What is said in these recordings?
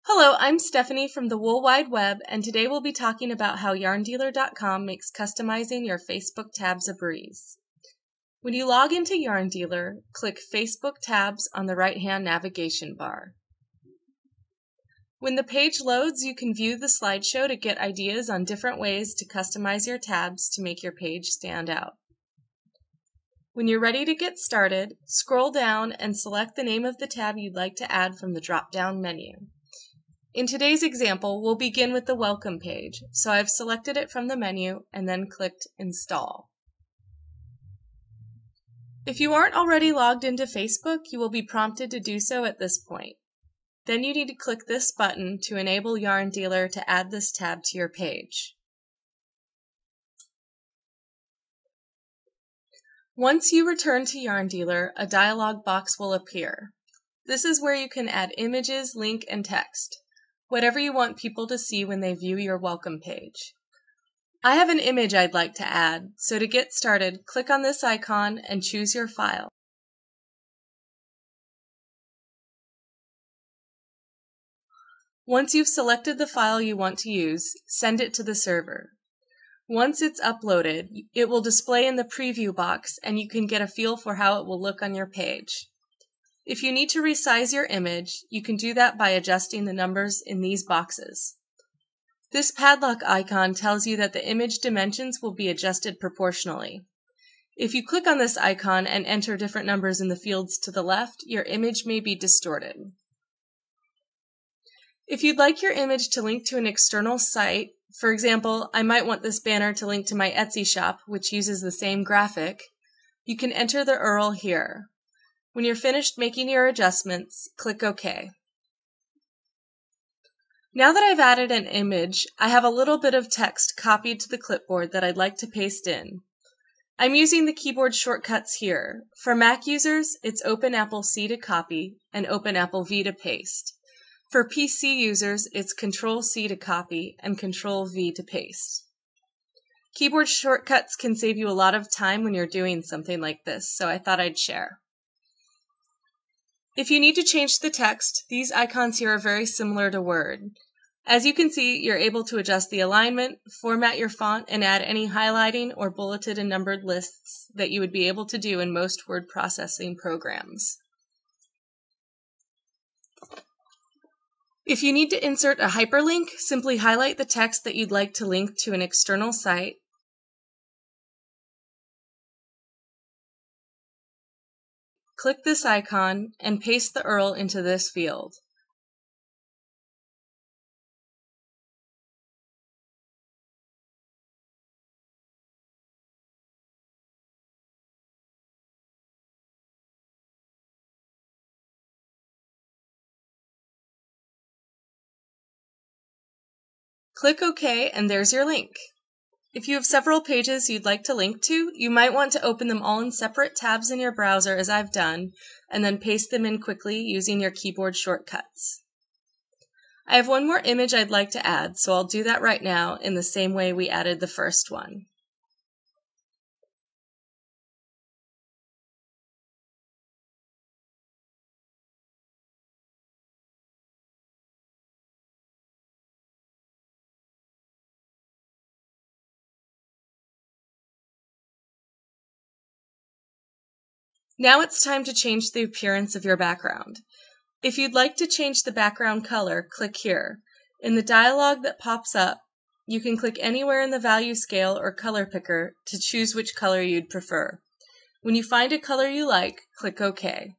Hello, I'm Stephanie from the Wool Wide Web, and today we'll be talking about how YarnDealer.com makes customizing your Facebook tabs a breeze. When you log into Yarn Dealer, click Facebook Tabs on the right-hand navigation bar. When the page loads, you can view the slideshow to get ideas on different ways to customize your tabs to make your page stand out. When you're ready to get started, scroll down and select the name of the tab you'd like to add from the drop-down menu. In today's example, we'll begin with the welcome page, so I've selected it from the menu and then clicked Install. If you aren't already logged into Facebook, you will be prompted to do so at this point. Then you need to click this button to enable Yarn Dealer to add this tab to your page. Once you return to Yarn Dealer, a dialog box will appear. This is where you can add images, link, and text. Whatever you want people to see when they view your welcome page. I have an image I'd like to add, so to get started, click on this icon and choose your file. Once you've selected the file you want to use, send it to the server. Once it's uploaded, it will display in the preview box and you can get a feel for how it will look on your page. If you need to resize your image, you can do that by adjusting the numbers in these boxes. This padlock icon tells you that the image dimensions will be adjusted proportionally. If you click on this icon and enter different numbers in the fields to the left, your image may be distorted. If you'd like your image to link to an external site, for example, I might want this banner to link to my Etsy shop, which uses the same graphic, you can enter the URL here. When you're finished making your adjustments, click OK. Now that I've added an image, I have a little bit of text copied to the clipboard that I'd like to paste in. I'm using the keyboard shortcuts here. For Mac users, it's Open Apple C to copy and Open Apple V to paste. For PC users, it's Control C to copy and Control V to paste. Keyboard shortcuts can save you a lot of time when you're doing something like this, so I thought I'd share. If you need to change the text, these icons here are very similar to Word. As you can see, you're able to adjust the alignment, format your font, and add any highlighting or bulleted and numbered lists that you would be able to do in most word processing programs. If you need to insert a hyperlink, simply highlight the text that you'd like to link to an external site, click this icon, and paste the URL into this field. Click OK, and there's your link. If you have several pages you'd like to link to, you might want to open them all in separate tabs in your browser as I've done, and then paste them in quickly using your keyboard shortcuts. I have one more image I'd like to add, so I'll do that right now in the same way we added the first one. Now it's time to change the appearance of your background. If you'd like to change the background color, click here. In the dialog that pops up, you can click anywhere in the value scale or color picker to choose which color you'd prefer. When you find a color you like, click OK.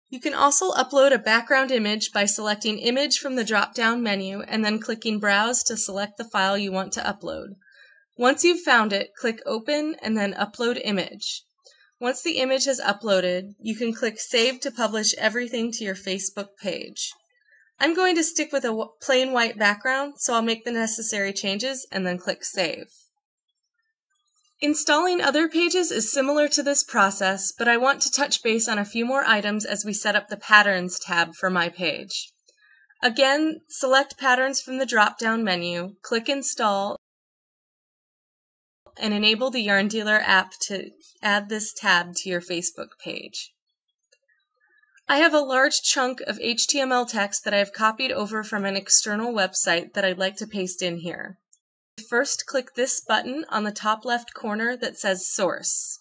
You can also upload a background image by selecting Image from the drop-down menu and then clicking Browse to select the file you want to upload. Once you've found it, click Open and then Upload Image. Once the image has uploaded, you can click Save to publish everything to your Facebook page. I'm going to stick with a plain white background, so I'll make the necessary changes and then click Save. Installing other pages is similar to this process, but I want to touch base on a few more items as we set up the Patterns tab for my page. Again, select Patterns from the drop-down menu, click Install, and enable the Yarn Dealer app to add this tab to your Facebook page. I have a large chunk of HTML text that I have copied over from an external website that I'd like to paste in here. First, click this button on the top left corner that says Source.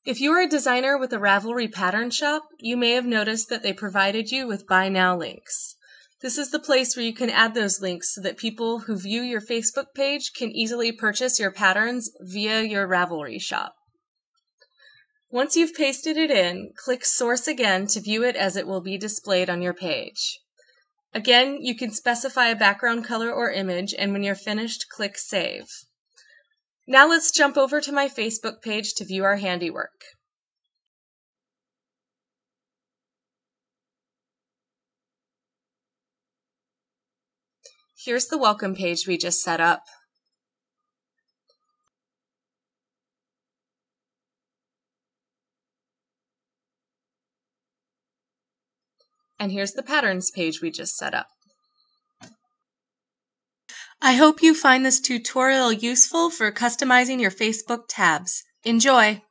If you are a designer with a Ravelry pattern shop, you may have noticed that they provided you with Buy Now links. This is the place where you can add those links so that people who view your Facebook page can easily purchase your patterns via your Ravelry shop. Once you've pasted it in, click Source again to view it as it will be displayed on your page. Again, you can specify a background color or image, and when you're finished, click Save. Now let's jump over to my Facebook page to view our handiwork. Here's the welcome page we just set up. And here's the patterns page we just set up. I hope you find this tutorial useful for customizing your Facebook tabs. Enjoy!